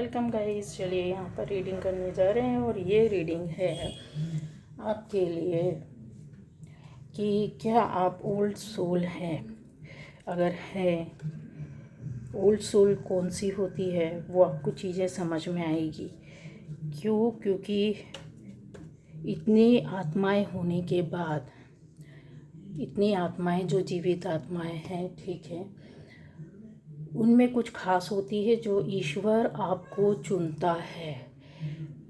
Welcome guys. चलिए यहाँ पर रीडिंग करने जा रहे हैं और ये रीडिंग है आपके लिए कि क्या आप ओल्ड सोल हैं। अगर है ओल्ड सोल कौन सी होती है वो आपको चीज़ें समझ में आएगी। क्योंकि इतनी आत्माएं होने के बाद, इतनी आत्माएं जो जीवित आत्माएं हैं, ठीक है, उनमें कुछ खास होती है जो ईश्वर आपको चुनता है।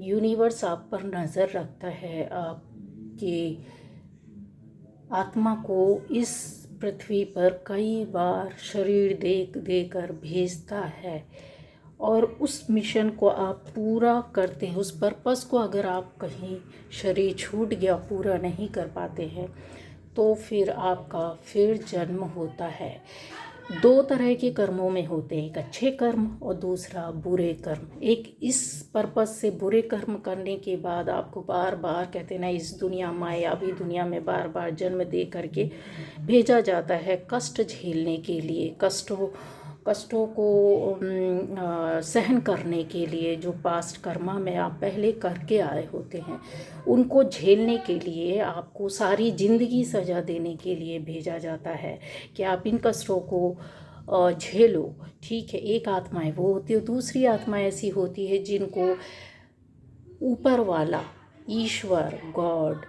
यूनिवर्स आप पर नज़र रखता है, आपकी आत्मा को इस पृथ्वी पर कई बार शरीर देकर भेजता है और उस मिशन को आप पूरा करते हैं। उस पर्पस को अगर आप कहीं शरीर छूट गया, पूरा नहीं कर पाते हैं, तो फिर आपका फिर जन्म होता है। दो तरह के कर्मों में होते हैं, एक अच्छे कर्म और दूसरा बुरे कर्म। एक इस पर्पस से बुरे कर्म करने के बाद आपको बार बार, कहते ना, इस दुनिया, मायावी दुनिया में बार बार जन्म दे करके भेजा जाता है कष्ट झेलने के लिए, कष्टों को सहन करने के लिए। जो पास्ट कर्मा में आप पहले करके आए होते हैं उनको झेलने के लिए, आपको सारी ज़िंदगी सज़ा देने के लिए भेजा जाता है कि आप इन कष्टों को झेलो। ठीक है, एक आत्माएं वो होती है। दूसरी आत्मा ऐसी होती है जिनको ऊपर वाला ईश्वर, गॉड,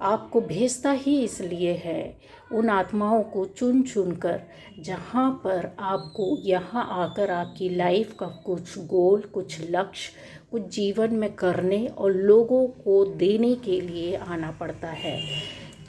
आपको भेजता ही इसलिए है, उन आत्माओं को चुन चुन कर, जहाँ पर आपको यहाँ आकर आपकी लाइफ का कुछ गोल, कुछ लक्ष्य, कुछ जीवन में करने और लोगों को देने के लिए आना पड़ता है।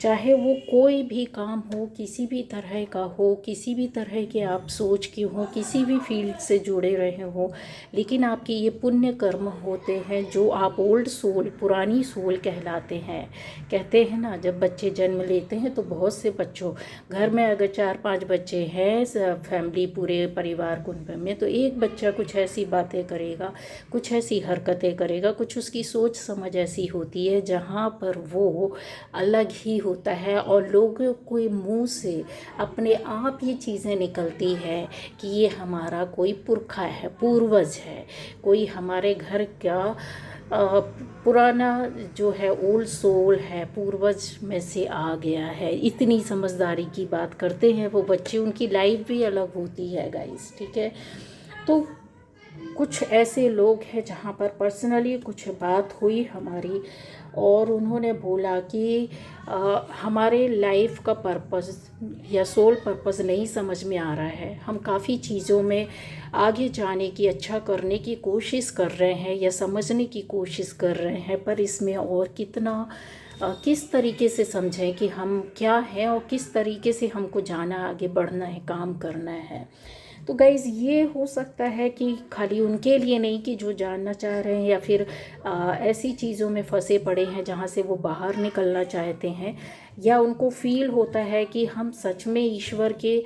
चाहे वो कोई भी काम हो, किसी भी तरह का हो, किसी भी तरह के आप सोच के हो, किसी भी फील्ड से जुड़े रहे हो, लेकिन आपके ये पुण्य कर्म होते हैं जो आप ओल्ड सोल, पुरानी सोल कहलाते हैं। कहते हैं ना, जब बच्चे जन्म लेते हैं तो बहुत से बच्चों, घर में अगर 4-5 बच्चे हैं, फैमिली, पूरे परिवार कुंभ में, तो एक बच्चा कुछ ऐसी बातें करेगा, कुछ ऐसी हरकतें करेगा, कुछ उसकी सोच समझ ऐसी होती है जहाँ पर वो अलग ही होता है और लोगों के मुंह से अपने आप ये चीज़ें निकलती है कि ये हमारा कोई पुरखा है, पूर्वज है, कोई हमारे घर का पुराना जो है ओल्ड सोल है, पूर्वज में से आ गया है। इतनी समझदारी की बात करते हैं वो बच्चे। उनकी लाइफ भी अलग होती है गाइस, ठीक है। तो कुछ ऐसे लोग हैं जहाँ पर पर्सनली कुछ बात हुई हमारी और उन्होंने बोला कि हमारे लाइफ का पर्पस या सोल पर्पस नहीं समझ में आ रहा है। हम काफ़ी चीज़ों में आगे जाने की, अच्छा करने की कोशिश कर रहे हैं या समझने की कोशिश कर रहे हैं, पर इसमें और कितना किस तरीके से समझें कि हम क्या हैं और किस तरीके से हमको जाना, आगे बढ़ना है, काम करना है। तो गाइज़, ये हो सकता है कि खाली उनके लिए नहीं कि जो जानना चाह रहे हैं या फिर ऐसी चीज़ों में फंसे पड़े हैं जहाँ से वो बाहर निकलना चाहते हैं, या उनको फील होता है कि हम सच में ईश्वर के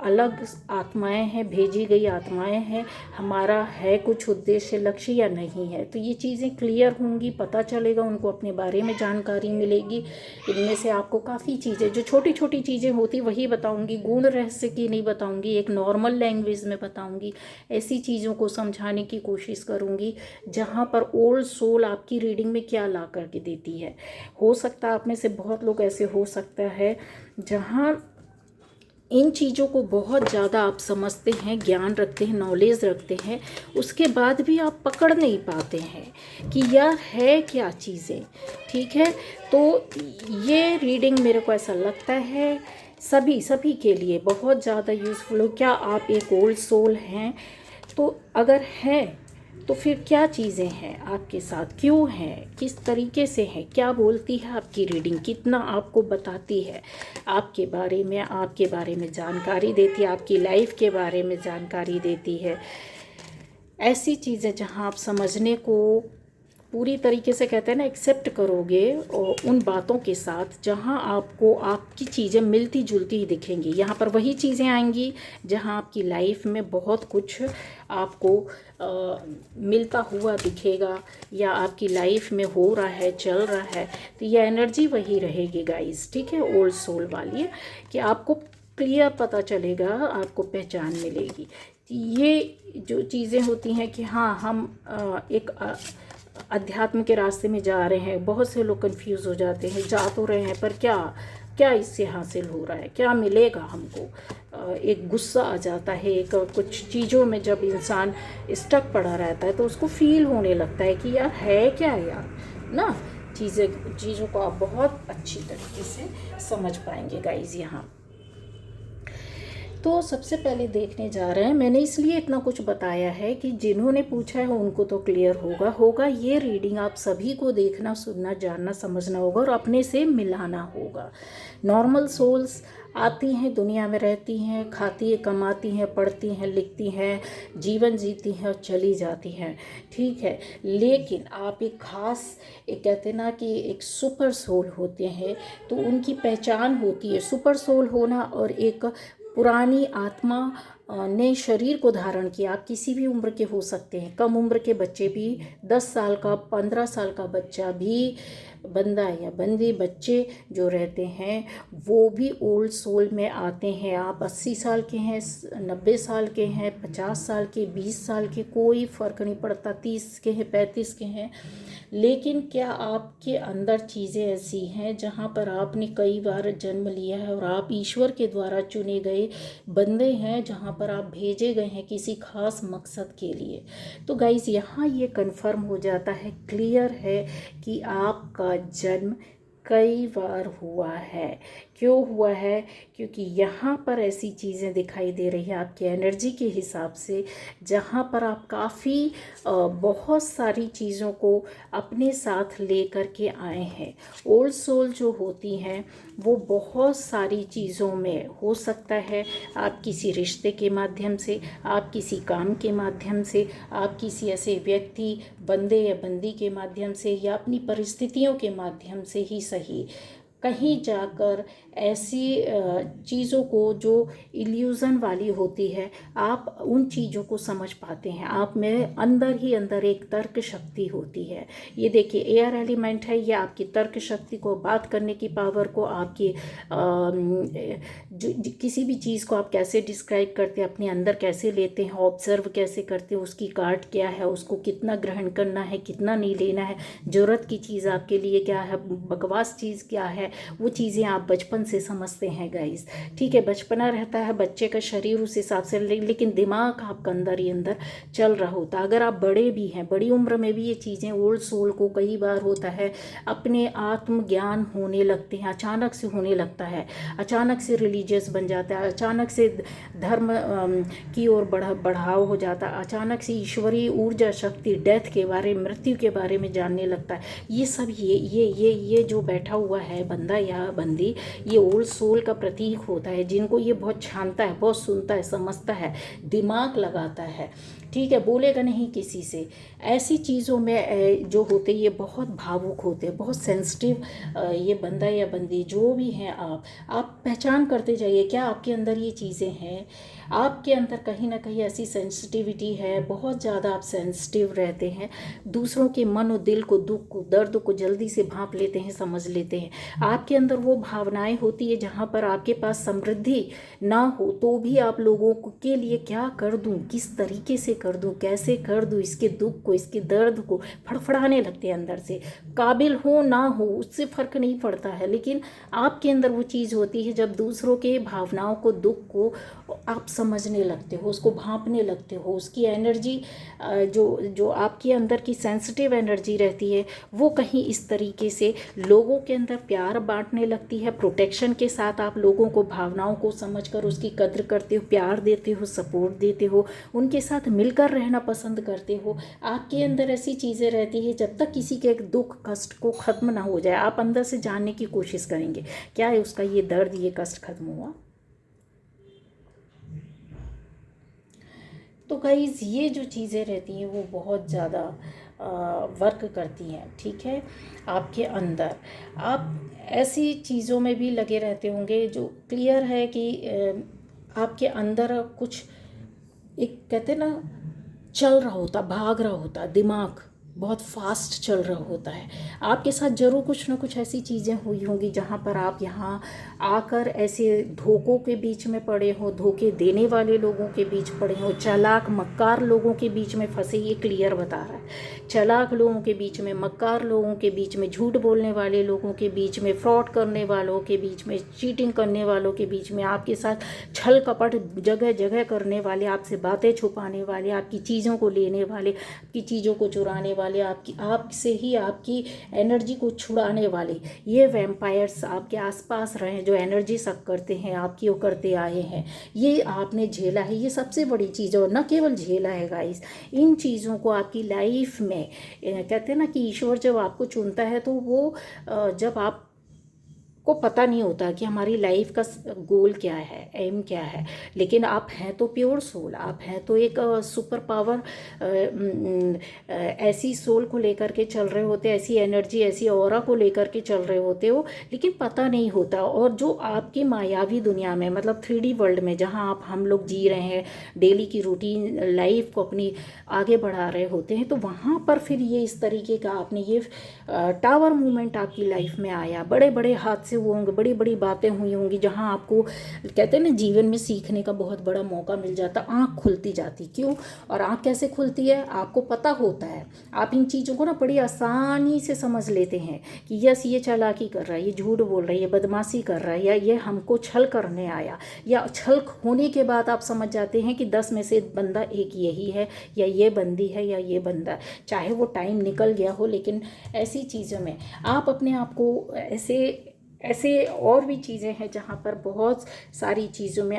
अलग आत्माएं हैं, भेजी गई आत्माएं हैं, हमारा है कुछ उद्देश्य, लक्ष्य या नहीं है। तो ये चीज़ें क्लियर होंगी, पता चलेगा, उनको अपने बारे में जानकारी मिलेगी। इनमें से आपको काफ़ी चीज़ें, जो छोटी छोटी चीज़ें होती वही बताऊंगी, गूढ़ रहस्य की नहीं बताऊंगी, एक नॉर्मल लैंग्वेज में बताऊंगी। ऐसी चीज़ों को समझाने की कोशिश करूंगी जहाँ पर ओल्ड सोल आपकी रीडिंग में क्या ला करके देती है। हो सकता है आप में से बहुत लोग ऐसे हो सकता है जहाँ इन चीज़ों को बहुत ज़्यादा आप समझते हैं, ज्ञान रखते हैं, नॉलेज रखते हैं, उसके बाद भी आप पकड़ नहीं पाते हैं कि यार है क्या चीज़ें। ठीक है, तो ये रीडिंग मेरे को ऐसा लगता है सभी के लिए बहुत ज़्यादा यूज़फुल हो। क्या आप एक ओल्ड सोल हैं? तो अगर है तो फिर क्या चीज़ें हैं आपके साथ, क्यों हैं, किस तरीके से हैं, क्या बोलती है आपकी रीडिंग, कितना आपको बताती है आपके बारे में जानकारी देती है, आपकी लाइफ के बारे में जानकारी देती है। ऐसी चीज़ें जहां आप समझने को पूरी तरीके से, कहते हैं ना, एक्सेप्ट करोगे और उन बातों के साथ जहां आपको आपकी चीज़ें मिलती जुलती ही दिखेंगी। यहाँ पर वही चीज़ें आएंगी जहां आपकी लाइफ में बहुत कुछ आपको मिलता हुआ दिखेगा या आपकी लाइफ में हो रहा है, चल रहा है। तो ये एनर्जी वही रहेगी गाइस, ठीक है, ओल्ड सोल वाली, कि आपको क्लियर पता चलेगा, आपको पहचान मिलेगी। ये जो चीज़ें होती हैं कि हाँ हम एक अध्यात्म के रास्ते में जा रहे हैं, बहुत से लोग कंफ्यूज हो जाते हैं, जा तो रहे हैं पर क्या क्या इससे हासिल हो रहा है, क्या मिलेगा हमको। एक गुस्सा आ जाता है, एक कुछ चीज़ों में जब इंसान स्टक पड़ा रहता है तो उसको फील होने लगता है कि यार है क्या यार ना। चीज़ों को आप बहुत अच्छी तरीके से समझ पाएंगे गाइज यहाँ। तो सबसे पहले देखने जा रहे हैं, मैंने इसलिए इतना कुछ बताया है कि जिन्होंने पूछा है उनको तो क्लियर होगा। ये रीडिंग आप सभी को देखना, सुनना, जानना, समझना होगा और अपने से मिलाना होगा। नॉर्मल सोल्स आती हैं, दुनिया में रहती हैं, खाती हैं, कमाती हैं, पढ़ती हैं, लिखती हैं, जीवन जीती हैं और चली जाती हैं, ठीक है। लेकिन आप एक ख़ास, एक कहते हैं ना कि एक सुपर सोल होते हैं, तो उनकी पहचान होती है सुपर सोल होना और एक पुरानी आत्मा ने शरीर को धारण किया। आप किसी भी उम्र के हो सकते हैं, कम उम्र के बच्चे भी, 10 साल का, 15 साल का बच्चा भी, बंदा या बंदी बच्चे जो रहते हैं वो भी ओल्ड सोल में आते हैं। आप 80 साल के हैं, 90 साल के हैं, 50 साल के, 20 साल के, कोई फ़र्क नहीं पड़ता, 30 के हैं, 35 के हैं। लेकिन क्या आपके अंदर चीज़ें ऐसी हैं जहाँ पर आपने कई बार जन्म लिया है और आप ईश्वर के द्वारा चुने गए बंदे हैं, जहाँ पर आप भेजे गए हैं किसी खास मकसद के लिए। तो गाइज़ यहाँ ये कंफर्म हो जाता है, क्लियर है कि आपका जन्म कई बार हुआ है। क्यों हुआ है? क्योंकि यहाँ पर ऐसी चीज़ें दिखाई दे रही है आपकी एनर्जी के हिसाब से, जहाँ पर आप काफ़ी बहुत सारी चीज़ों को अपने साथ ले कर के आए हैं। ओल्ड सोल जो होती हैं वो बहुत सारी चीज़ों में हो सकता है, आप किसी रिश्ते के माध्यम से, आप किसी काम के माध्यम से, आप किसी ऐसे व्यक्ति, बंदे या बंदी के माध्यम से, या अपनी परिस्थितियों के माध्यम से ही सही, कहीं जाकर ऐसी चीज़ों को जो इल्यूज़न वाली होती है, आप उन चीज़ों को समझ पाते हैं। आप में अंदर ही अंदर एक तर्क शक्ति होती है। ये देखिए एयर एलिमेंट है, ये आपकी तर्क शक्ति को, बात करने की पावर को, आपकी किसी भी चीज़ को आप कैसे डिस्क्राइब करते हैं, अपने अंदर कैसे लेते हैं, ऑब्जर्व कैसे करते हैं, उसकी काट क्या है, उसको कितना ग्रहण करना है, कितना नहीं लेना है, ज़रूरत की चीज़ आपके लिए क्या है, बकवास चीज़ क्या है, वो चीज़ें आप बचपन से समझते हैं गाइस, ठीक है। बचपना रहता है बच्चे का शरीर उस हिसाब से, लेकिन दिमाग आपका अंदर ही अंदर चल रहा होता है। अगर आप बड़े भी हैं, बड़ी उम्र में भी ये चीज़ें, ओल्ड सोल को कई बार होता है अपने आत्मज्ञान होने लगते हैं, अचानक से होने लगता है, अचानक से रिलीजियस बन जाता है, अचानक से धर्म की ओर बढ़ाव हो जाता है, अचानक से ईश्वरीय ऊर्जा शक्ति, डेथ के बारे में, मृत्यु के बारे में जानने लगता है। ये सब ये जो बैठा हुआ है बंदा या बंदी, ये ओल्ड सोल का प्रतीक होता है, जिनको ये बहुत छानता है, बहुत सुनता है, समझता है, दिमाग लगाता है, ठीक है, बोलेगा नहीं किसी से। ऐसी चीज़ों में जो होते ये बहुत भावुक होते हैं, बहुत सेंसिटिव, ये बंदा या बंदी जो भी हैं, आप पहचान करते जाइए क्या आपके अंदर ये चीज़ें हैं। आपके अंदर कहीं ना कहीं ऐसी सेंसिटिविटी है, बहुत ज़्यादा आप सेंसिटिव रहते हैं, दूसरों के मन और दिल को, दुख को, दर्द को जल्दी से भांप लेते हैं, समझ लेते हैं। आपके अंदर वो भावनाएं होती है जहाँ पर आपके पास समृद्धि ना हो तो भी आप लोगों के लिए क्या कर दूं, किस तरीके से कर दूं, कैसे कर दूं, इसके दुख को, इसके दर्द को फड़फड़ाने लगते हैं अंदर से। काबिल हो ना हो उससे फ़र्क नहीं पड़ता है, लेकिन आपके अंदर वो चीज़ होती है जब दूसरों के भावनाओं को, दुख को आप समझने लगते हो, उसको भांपने लगते हो, उसकी एनर्जी जो आपके अंदर की सेंसिटिव एनर्जी रहती है वो कहीं इस तरीके से लोगों के अंदर प्यार बांटने लगती है। प्रोटेक्शन के साथ आप लोगों को, भावनाओं को समझकर उसकी कद्र करते हो, प्यार देते हो, सपोर्ट देते हो, उनके साथ मिलकर रहना पसंद करते हो। आपके अंदर ऐसी चीज़ें रहती है जब तक किसी के दुख कष्ट को ख़त्म ना हो जाए, आप अंदर से जानने की कोशिश करेंगे क्या है उसका ये दर्द, ये कष्ट ख़त्म हुआ। तो गाइस ये जो चीज़ें रहती हैं वो बहुत ज़्यादा वर्क करती हैं, ठीक है। आपके अंदर आप ऐसी चीज़ों में भी लगे रहते होंगे जो क्लियर है कि आपके अंदर कुछ एक कहते ना चल रहा होता, भाग रहा होता दिमाग, बहुत फास्ट चल रहा होता है। आपके साथ ज़रूर कुछ ना कुछ ऐसी चीज़ें हुई होंगी जहाँ पर आप यहाँ आकर ऐसे धोखों के बीच में पड़े हो, धोखे देने वाले लोगों के बीच पड़े हो, चालाक मक्कार लोगों के बीच में फंसे। ये क्लियर बता रहा है, चालाक लोगों के बीच में, मक्कार लोगों के बीच में, झूठ बोलने वाले लोगों के बीच में, फ्रॉड करने वालों के बीच में, चीटिंग करने वालों के बीच में, आपके साथ छल कपट जगह जगह करने वाले, आपसे बातें छुपाने वाले, आपकी चीज़ों को लेने वाले, आपकी चीज़ों को चुराने वाले, आपसे ही आपकी एनर्जी को छुड़ाने वाले, ये वैम्पायर्स आपके आसपास रहे जो एनर्जी सक करते हैं आपकी, वो करते आए हैं। ये आपने झेला है, ये सबसे बड़ी चीज़ है। और न केवल झेला है गाइस, इन चीज़ों को आपकी लाइफ में कहते हैं ना कि ईश्वर जब आपको चुनता है तो वो जब आप को पता नहीं होता कि हमारी लाइफ का गोल क्या है, एम क्या है, लेकिन आप हैं तो प्योर सोल, आप हैं तो एक सुपर पावर, ऐसी सोल को लेकर के चल रहे होते, ऐसी एनर्जी, ऐसी ऑरा को लेकर के चल रहे होते हो, लेकिन पता नहीं होता। और जो आपकी मायावी दुनिया में, मतलब 3D वर्ल्ड में जहाँ आप हम लोग जी रहे हैं, डेली की रूटीन लाइफ को अपनी आगे बढ़ा रहे होते हैं, तो वहाँ पर फिर ये इस तरीके का आपने ये टावर मूवमेंट आपकी लाइफ में आया, बड़े बड़े हादसे हुए होंगे, बड़ी बड़ी बातें हुई होंगी, जहाँ आपको कहते हैं ना जीवन में सीखने का बहुत बड़ा मौका मिल जाता, आँख खुलती जाती। क्यों? और आँख कैसे खुलती है आपको पता होता है। आप इन चीज़ों को ना बड़ी आसानी से समझ लेते हैं कि यस ये चालाकी कर रहा है, ये झूठ बोल रहा है, ये बदमाशी कर रहा है, या ये हमको छल करने आया। या छल होने के बाद आप समझ जाते हैं कि 10 में से बंदा एक यही है, या ये बंदी है, या ये बंदा, चाहे वो टाइम निकल गया हो। लेकिन ऐसी चीज़ों में आप अपने आप को ऐसे ऐसे और भी चीज़ें हैं जहाँ पर बहुत सारी चीज़ों में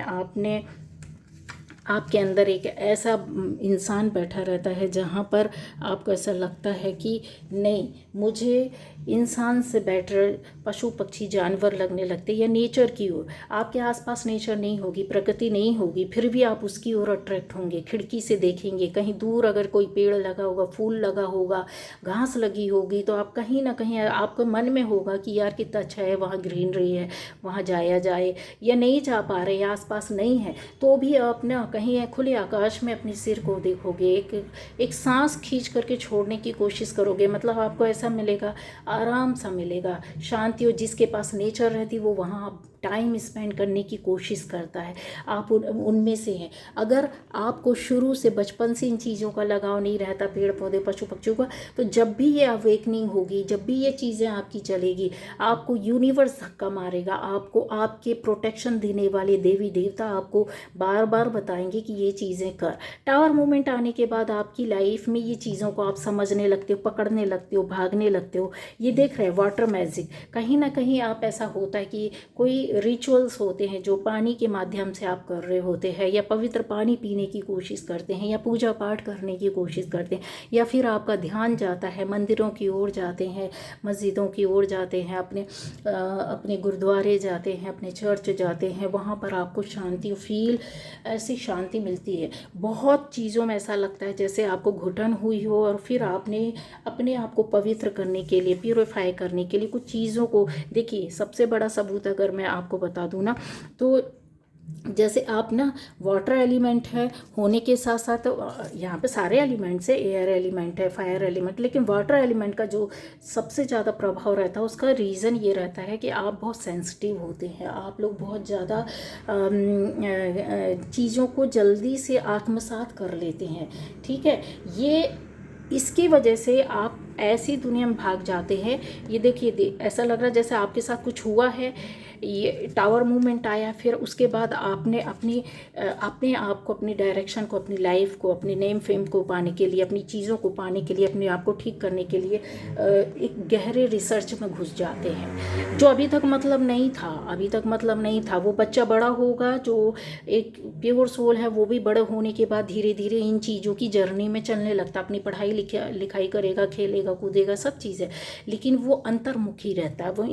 आपके अंदर एक ऐसा इंसान बैठा रहता है जहाँ पर आपको ऐसा लगता है कि नहीं, मुझे इंसान से बेटर पशु पक्षी जानवर लगने लगते, या नेचर की ओर। आपके आसपास नेचर नहीं होगी, प्रकृति नहीं होगी, फिर भी आप उसकी ओर अट्रैक्ट होंगे। खिड़की से देखेंगे, कहीं दूर अगर कोई पेड़ लगा होगा, फूल लगा होगा, घास लगी होगी, तो आप कहीं ना कहीं आपके मन में होगा कि यार कितना अच्छा है, वहाँ ग्रीनरी है, वहाँ जाया जाए। या नहीं जा पा रहे, आसपास नहीं है, तो भी आप ना कहीं खुले आकाश में अपने सिर को देखोगे, एक सांस खींच करके छोड़ने की कोशिश करोगे। मतलब आपको ऐसा मिलेगा, आराम सा मिलेगा, शांति। और जिसके पास नेचर रहती वो वहाँ टाइम स्पेंड करने की कोशिश करता है। आप उनमें से हैं। अगर आपको शुरू से बचपन से इन चीज़ों का लगाव नहीं रहता, पेड़ पौधे पशु पक्षियों का, तो जब भी ये अवेकनिंग होगी, जब भी ये चीज़ें आपकी चलेगी, आपको यूनिवर्स धक्का मारेगा, आपको आपके प्रोटेक्शन देने वाले देवी देवता आपको बार बार बताएंगे कि ये चीज़ें कर। टावर मूवमेंट आने के बाद आपकी लाइफ में ये चीज़ों को आप समझने लगते हो, पकड़ने लगते हो, भागने लगते हो। ये देख रहे हैं वाटर मैजिक, कहीं ना कहीं आप ऐसा होता है कि कोई रिचुअल्स होते हैं जो पानी के माध्यम से आप कर रहे होते हैं, या पवित्र पानी पीने की कोशिश करते हैं, या पूजा पाठ करने की कोशिश करते हैं, या फिर आपका ध्यान जाता है, मंदिरों की ओर जाते हैं, मस्जिदों की ओर जाते हैं, अपने गुरुद्वारे जाते हैं, अपने चर्च जाते हैं, वहाँ पर आपको शांति फील, ऐसी शांति मिलती है। बहुत चीज़ों में ऐसा लगता है जैसे आपको घुटन हुई हो, और फिर आपने अपने आप को पवित्र करने के लिए, प्यूरिफाई करने के लिए कुछ चीज़ों को, देखिए सबसे बड़ा सबूत अगर मैं आपको बता दूँ ना, तो जैसे आप ना वाटर एलिमेंट है होने के साथ साथ यहाँ पे सारे एलिमेंट्स है, एयर एलिमेंट है, फायर एलिमेंट, लेकिन वाटर एलिमेंट का जो सबसे ज़्यादा प्रभाव रहता है उसका रीज़न ये रहता है कि आप बहुत सेंसिटिव होते हैं। आप लोग बहुत ज़्यादा चीज़ों को जल्दी से आत्मसात कर लेते हैं। ठीक है, ये इसकी वजह से आप ऐसी दुनिया में भाग जाते हैं। ये देखिए, ऐसा लग रहा है जैसे आपके साथ कुछ हुआ है, ये टावर मूवमेंट आया, फिर उसके बाद आपने अपने आप को, अपनी डायरेक्शन को, अपनी लाइफ को, अपने नेम फेम को पाने के लिए, अपनी चीज़ों को पाने के लिए, अपने आप को ठीक करने के लिए एक गहरे रिसर्च में घुस जाते हैं, जो अभी तक मतलब नहीं था। अभी तक मतलब नहीं था। वो बच्चा बड़ा होगा जो एक प्योर सोल है, वो भी बड़े होने के बाद धीरे धीरे इन चीज़ों की जर्नी में चलने लगता, अपनी पढ़ाई लिखाई करेगा, खेलेगा कूदेगा, सब चीज़ें, लेकिन वो अंतर्मुखी रहता है। वो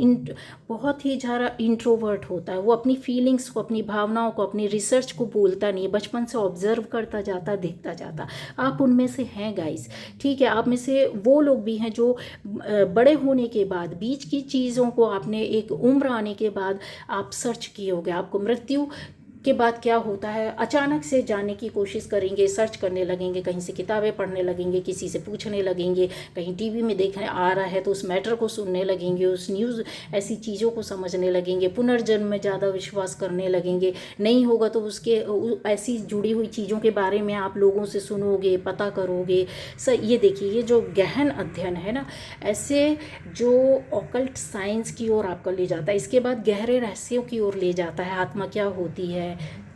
बहुत ही ज़्यादा इंट्रोवर्ट होता है। वो अपनी फीलिंग्स को, अपनी भावनाओं को, अपनी रिसर्च को बोलता नहीं है, बचपन से ऑब्जर्व करता जाता, देखता जाता। आप उनमें से हैं गाइस, ठीक है। आप में से वो लोग भी हैं जो बड़े होने के बाद, बीच की चीज़ों को आपने एक उम्र आने के बाद आप सर्च किए होगे, आपको मृत्यु के बाद क्या होता है, अचानक से जानने की कोशिश करेंगे, सर्च करने लगेंगे, कहीं से किताबें पढ़ने लगेंगे, किसी से पूछने लगेंगे, कहीं टीवी में देखने आ रहा है तो उस मैटर को सुनने लगेंगे, उस न्यूज़ ऐसी चीज़ों को समझने लगेंगे, पुनर्जन्म में ज़्यादा विश्वास करने लगेंगे। नहीं होगा तो उसके ऐसी जुड़ी हुई चीज़ों के बारे में आप लोगों से सुनोगे, पता करोगे। ये देखिए, ये जो गहन अध्ययन है ना, ऐसे जो ऑकल्ट साइंस की ओर आपको ले जाता है, इसके बाद गहरे रहस्यों की ओर ले जाता है। आत्मा क्या होती है,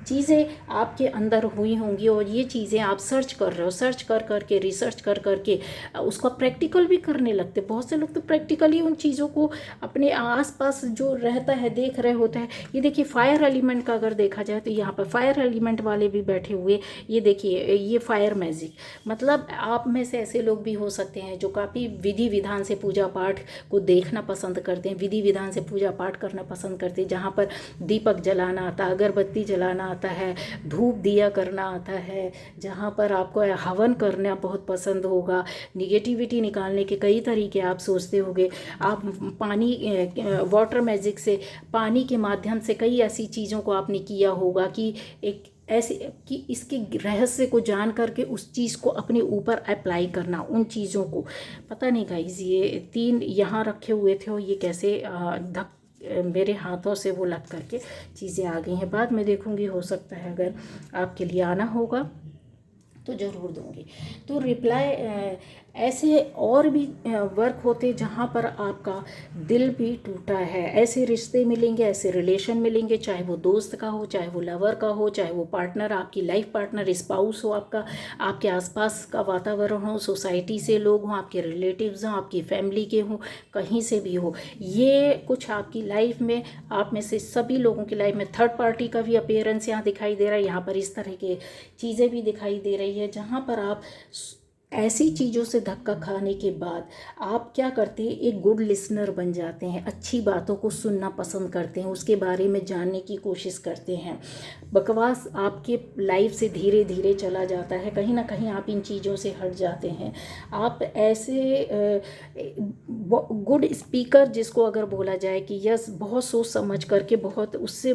चीज़ें आपके अंदर हुई होंगी और ये चीज़ें आप सर्च कर रहे हो, सर्च कर करके, रिसर्च कर करके उसका प्रैक्टिकल भी करने लगते। बहुत से लोग तो प्रैक्टिकली उन चीज़ों को अपने आसपास जो रहता है देख रहे होते हैं। ये देखिए, फायर एलिमेंट का अगर देखा जाए तो यहाँ पर फायर एलिमेंट वाले भी बैठे हुए। ये देखिए, ये फायर मैजिक, मतलब आप में से ऐसे लोग भी हो सकते हैं जो काफ़ी विधि विधान से पूजा पाठ को देखना पसंद करते हैं, विधि विधान से पूजा पाठ करना पसंद करते हैं, जहाँ पर दीपक जलाना आता, अगरबत्ती जलाना आता है, धूप दिया करना आता है, जहाँ पर आपको हवन करना बहुत पसंद होगा, निगेटिविटी निकालने के कई तरीके आप सोचते होंगे। आप पानी, वाटर मैजिक से, पानी के माध्यम से कई ऐसी चीज़ों को आपने किया होगा कि एक ऐसे कि इसके रहस्य को जान करके उस चीज़ को अपने ऊपर अप्लाई करना, उन चीज़ों को। पता नहीं गाइस, ये 3 यहाँ रखे हुए थे और ये कैसे धक मेरे हाथों से वो लग करके चीज़ें आ गई हैं। बाद में देखूंगी, हो सकता है अगर आपके लिए आना होगा तो ज़रूर दूंगी। तो रिप्लाई ऐसे और भी वर्क होते जहाँ पर आपका दिल भी टूटा है। ऐसे रिश्ते मिलेंगे, ऐसे रिलेशन मिलेंगे, चाहे वो दोस्त का हो, चाहे वो लवर का हो, चाहे वो पार्टनर, आपकी लाइफ पार्टनर, स्पाउस हो आपका, आपके आसपास का वातावरण हो, सोसाइटी से लोग हों, आपके रिलेटिव्स हों, आपकी फैमिली के हों, कहीं से भी हो। ये कुछ आपकी लाइफ में, आप में से सभी लोगों की लाइफ में थर्ड पार्टी का भी अपीयरेंस यहाँ दिखाई दे रहा है। यहाँ पर इस तरह की चीज़ें भी दिखाई दे रही है, जहाँ पर आप ऐसी चीज़ों से धक्का खाने के बाद आप क्या करते हैं, एक गुड लिसनर बन जाते हैं, अच्छी बातों को सुनना पसंद करते हैं, उसके बारे में जानने की कोशिश करते हैं। बकवास आपके लाइफ से धीरे धीरे चला जाता है, कहीं ना कहीं आप इन चीज़ों से हट जाते हैं। आप ऐसे गुड स्पीकर जिसको अगर बोला जाए कि यस, बहुत सोच समझ करके, बहुत उससे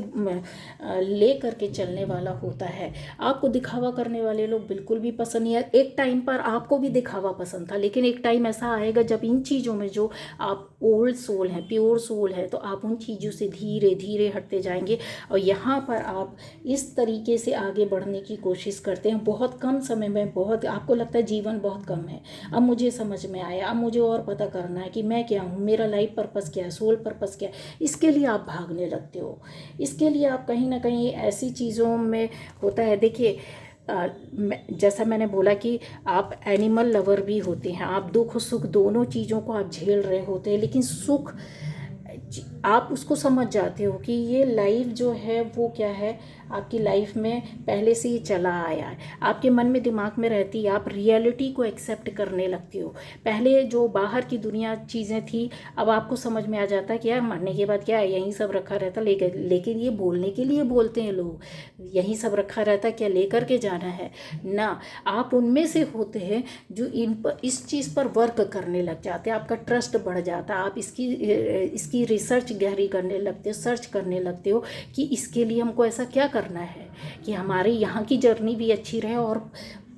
ले करके चलने वाला होता है। आपको दिखावा करने वाले लोग बिल्कुल भी पसंद नहीं है। एक टाइम पर आपको भी दिखावा पसंद था, लेकिन एक टाइम ऐसा आएगा जब इन चीज़ों में जो आप ओल्ड सोल हैं, प्योर सोल है, तो आप उन चीज़ों से धीरे धीरे हटते जाएंगे और यहाँ पर आप इस तरीके से आगे बढ़ने की कोशिश करते हैं। बहुत कम समय में, बहुत आपको लगता है जीवन बहुत कम है, अब मुझे समझ में आया, अब मुझे और पता करना है कि मैं क्या हूँ, मेरा लाइफ पर्पस क्या है, सोल पर्पस क्या है। इसके लिए आप भागने लगते हो, इसके लिए आप कहीं ना कहीं ऐसी चीज़ों में होता है। देखिए, जैसा मैंने बोला कि आप एनिमल लवर भी होते हैं, आप दुख सुख दोनों चीज़ों को आप झेल रहे होते हैं, लेकिन सुख आप उसको समझ जाते हो कि ये लाइफ जो है वो क्या है, आपकी लाइफ में पहले से ही चला आया है, आपके मन में दिमाग में रहती है, आप रियलिटी को एक्सेप्ट करने लगते हो। पहले जो बाहर की दुनिया चीज़ें थी, अब आपको समझ में आ जाता है कि यार मरने के बाद क्या है, यहीं सब रखा रहता, लेकिन ये बोलने के लिए बोलते हैं लोग, यहीं सब रखा रहता, क्या लेकर के जाना है ना। आप उनमें से होते हैं जो इस चीज़ पर वर्क करने लग जाते हैं, आपका ट्रस्ट बढ़ जाता है, आप इसकी रिसर्च गहरी करने लगते हो, सर्च करने लगते हो कि इसके लिए हमको ऐसा क्या करना है कि हमारी यहाँ की जर्नी भी अच्छी रहे और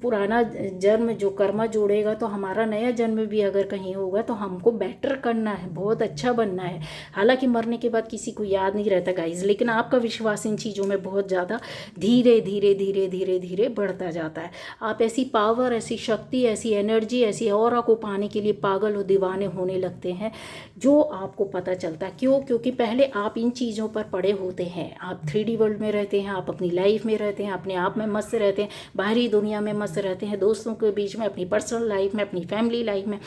पुराना जन्म जो कर्मा जोड़ेगा तो हमारा नया जन्म भी अगर कहीं होगा तो हमको बेटर करना है, बहुत अच्छा बनना है। हालांकि मरने के बाद किसी को याद नहीं रहता गाइज, लेकिन आपका विश्वास इन चीज़ों में बहुत ज़्यादा धीरे धीरे धीरे धीरे धीरे बढ़ता जाता है। आप ऐसी पावर, ऐसी शक्ति, ऐसी एनर्जी, ऐसी ऑरा को पाने के लिए पागल और दीवाने होने लगते हैं, जो आपको पता चलता है। क्यों? क्योंकि पहले आप इन चीज़ों पर पड़े होते हैं, आप 3D वर्ल्ड में रहते हैं, आप अपनी लाइफ में रहते हैं, अपने आप में मस्त रहते हैं, बाहरी दुनिया में मस्त रहते हैं, दोस्तों के बीच में, अपनी पर्सनल लाइफ में, अपनी फैमिली लाइफ में,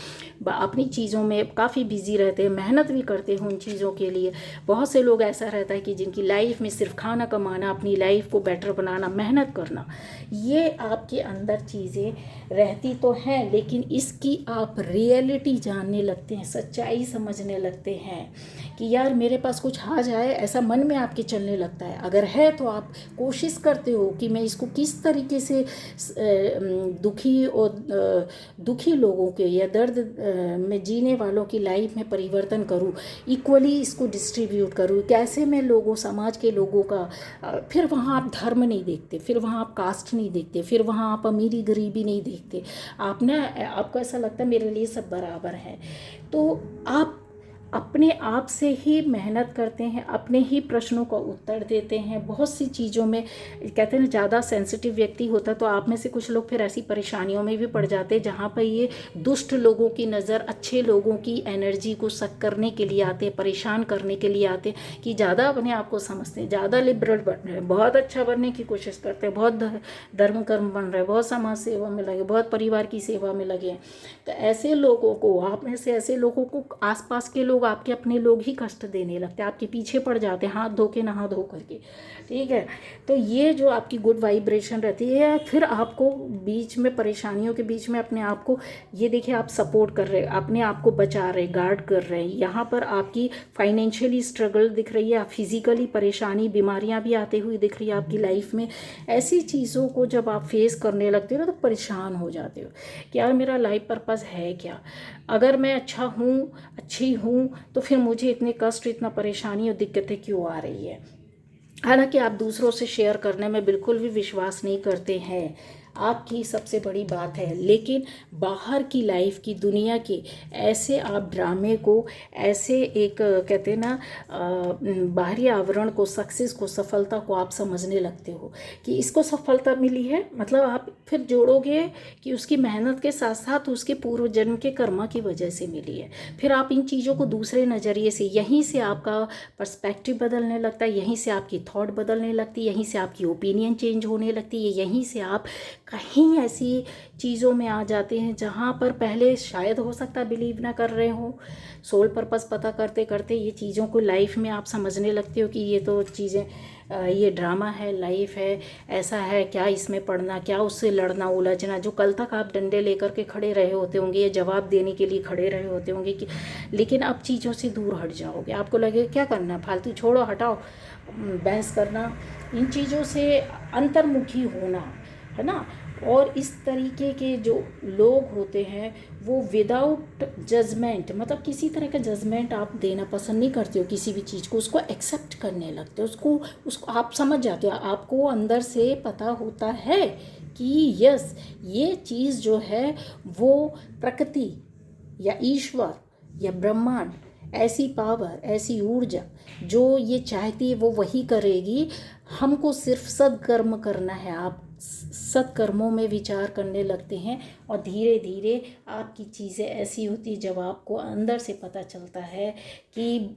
अपनी चीज़ों में काफ़ी बिजी रहते हैं, मेहनत भी करते हैं उन चीज़ों के लिए। बहुत से लोग ऐसा रहता है कि जिनकी लाइफ में सिर्फ खाना कमाना, अपनी लाइफ को बेटर बनाना, मेहनत करना, ये आपके अंदर चीज़ें रहती तो हैं, लेकिन इसकी आप रियलिटी जानने लगते हैं, सच्चाई समझने लगते हैं कि यार मेरे पास कुछ आ जाए, ऐसा मन में आपके चलने लगता है। अगर है तो आप कोशिश करते हो कि मैं इसको किस तरीके से दुखी लोगों के या दर्द में जीने वालों की लाइफ में परिवर्तन करूं, इक्वली इसको डिस्ट्रीब्यूट करूं। कैसे मैं लोगों, समाज के लोगों का फिर वहाँ आप धर्म नहीं देखते, फिर वहाँ आप कास्ट नहीं देखते, फिर वहाँ आप अमीरी गरीबी नहीं देखते। आप ना, आपको ऐसा लगता है मेरे लिए सब बराबर है। तो आप अपने आप से ही मेहनत करते हैं, अपने ही प्रश्नों का उत्तर देते हैं। बहुत सी चीज़ों में कहते हैं ना, ज़्यादा सेंसिटिव व्यक्ति होता तो आप में से कुछ लोग फिर ऐसी परेशानियों में भी पड़ जाते जहाँ पर ये दुष्ट लोगों की नज़र अच्छे लोगों की एनर्जी को सक करने के लिए आते, परेशान करने के लिए आते, कि ज़्यादा अपने आप को समझते हैं, ज़्यादा लिबरल बन रहे हैं, बहुत अच्छा बनने की कोशिश करते हैं, बहुत धर्म कर्म बन रहे हैं, बहुत समाज सेवा में लगे, बहुत परिवार की सेवा में लगे हैं। तो ऐसे लोगों को, आप में से ऐसे लोगों को आसपास के लोग, आपके अपने लोग ही कष्ट देने लगते हैं, आपके पीछे पड़ जाते हैं, हाथ धो के नहा धो करके। ठीक है, तो ये जो आपकी गुड वाइब्रेशन रहती है, फिर आपको बीच में परेशानियों के बीच में अपने आप को, ये देखिए आप सपोर्ट कर रहे हैं, अपने आप को बचा रहे, गार्ड कर रहे हैं। यहाँ पर आपकी फाइनेंशियली स्ट्रगल दिख रही है, फिजिकली परेशानी, बीमारियाँ भी आते हुए दिख रही है आपकी लाइफ में। ऐसी चीज़ों को जब आप फेस करने लगते हो ना, तो परेशान हो जाते हो कि यार मेरा लाइफ पर्पस है क्या, अगर मैं अच्छा हूँ, अच्छी हूँ, तो फिर मुझे इतने कष्ट, इतना परेशानी और दिक्कतें क्यों आ रही है। हालांकि आप दूसरों से शेयर करने में बिल्कुल भी विश्वास नहीं करते हैं, आपकी सबसे बड़ी बात है, लेकिन बाहर की लाइफ की, दुनिया के ऐसे आप ड्रामे को, ऐसे एक कहते हैं ना बाहरी आवरण को, सक्सेस को, सफलता को आप समझने लगते हो कि इसको सफलता मिली है, मतलब आप फिर जोड़ोगे कि उसकी मेहनत के साथ साथ उसके पूर्व जन्म के कर्मा की वजह से मिली है। फिर आप इन चीज़ों को दूसरे नज़रिए से, यहीं से आपका पर्सपेक्टिव बदलने लगता है, यहीं से आपकी थॉट बदलने लगती है, यहीं से आपकी ओपिनियन चेंज होने लगती है, यहीं से आप कहीं ऐसी चीज़ों में आ जाते हैं जहाँ पर पहले शायद हो सकता है बिलीव ना कर रहे हो। सोल पर्पस पता करते करते ये चीज़ों को लाइफ में आप समझने लगते हो कि ये तो चीज़ें, ये ड्रामा है, लाइफ है, ऐसा है, क्या इसमें पढ़ना, क्या उससे लड़ना, उलझना। जो कल तक आप डंडे लेकर के खड़े रहे होते होंगे, ये जवाब देने के लिए खड़े रहे होते होंगे कि, लेकिन अब चीज़ों से दूर हट जाओगे, आपको लगेगा क्या करना, फालतू छोड़ो, हटाओ, बहस करना, इन चीज़ों से अंतर्मुखी होना, है ना। और इस तरीके के जो लोग होते हैं वो विदाउट जजमेंट, मतलब किसी तरह का जजमेंट आप देना पसंद नहीं करते हो किसी भी चीज़ को, उसको एक्सेप्ट करने लगते हो, उसको आप समझ जाते हो, आपको अंदर से पता होता है कि यस, ये चीज़ जो है वो प्रकृति या ईश्वर या ब्रह्मांड, ऐसी पावर, ऐसी ऊर्जा जो ये चाहती है वो वही करेगी, हमको सिर्फ सत्कर्म करना है। आप सत्कर्मों में विचार करने लगते हैं और धीरे धीरे आपकी चीज़ें ऐसी होती है, जब आपको अंदर से पता चलता है कि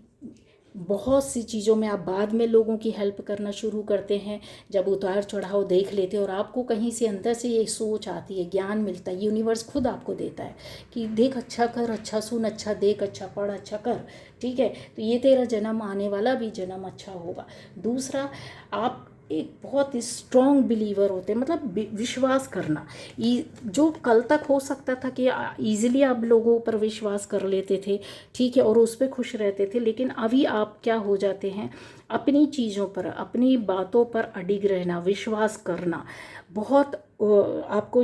बहुत सी चीज़ों में आप बाद में लोगों की हेल्प करना शुरू करते हैं, जब उतार चढ़ाव देख लेते हैं और आपको कहीं से अंदर से ये सोच आती है, ज्ञान मिलता है, यूनिवर्स खुद आपको देता है कि देख, अच्छा कर, अच्छा सुन, अच्छा देख, अच्छा पढ़, अच्छा कर, ठीक है, तो ये तेरा जन्म, आने वाला भी जन्म अच्छा होगा। दूसरा, आप एक बहुत ही स्ट्रॉन्ग बिलीवर होते हैं, मतलब विश्वास करना, जो कल तक हो सकता था कि ईजिली आप लोगों पर विश्वास कर लेते थे, ठीक है, और उस पर खुश रहते थे, लेकिन अभी आप क्या हो जाते हैं, अपनी चीज़ों पर, अपनी बातों पर अडिग रहना, विश्वास करना, बहुत आपको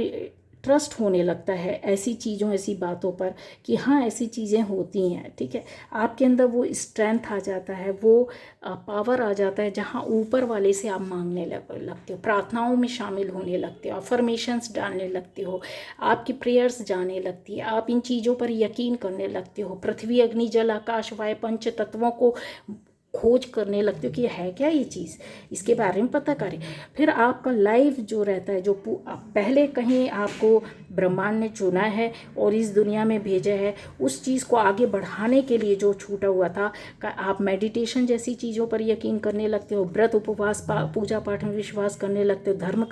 ट्रस्ट होने लगता है ऐसी चीज़ों, ऐसी बातों पर कि हाँ ऐसी चीज़ें होती हैं, ठीक है। आपके अंदर वो स्ट्रेंथ आ जाता है, वो पावर आ जाता है, जहाँ ऊपर वाले से आप मांगने लगते हो, प्रार्थनाओं में शामिल होने लगते हो, अफर्मेशंस डालने लगते हो, आपकी प्रेयर्स जाने लगती है, आप इन चीज़ों पर यकीन करने लगते हो, पृथ्वी, अग्नि, जल, आकाश, वायु, पंच तत्वों को खोज करने लगते हो कि है क्या ये चीज़, इसके बारे में पता करें। फिर आपका लाइफ जो रहता है, जो पहले कहीं आपको ब्रह्मांड ने चुना है और इस दुनिया में भेजा है, उस चीज़ को आगे बढ़ाने के लिए जो छूटा हुआ था, आप मेडिटेशन जैसी चीज़ों पर यकीन करने लगते हो, व्रत, उपवास, पूजा पाठ में विश्वास करने लगते हो, धर्म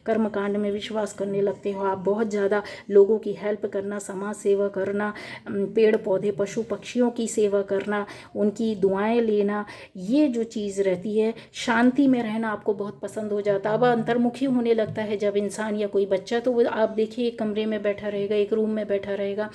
कर्म कांड में विश्वास करने लगते हो, आप बहुत ज़्यादा लोगों की हेल्प करना, समाज सेवा करना, पेड़ पौधे, पशु पक्षियों की सेवा करना, उनकी दुआएं लेना, ये जो चीज़ रहती है, शांति में रहना आपको बहुत पसंद हो जाता है। अब अंतर्मुखी होने लगता है जब इंसान या कोई बच्चा, तो वो आप देखिए एक कमरे में बैठा रहेगा, एक रूम में बैठा रहेगा,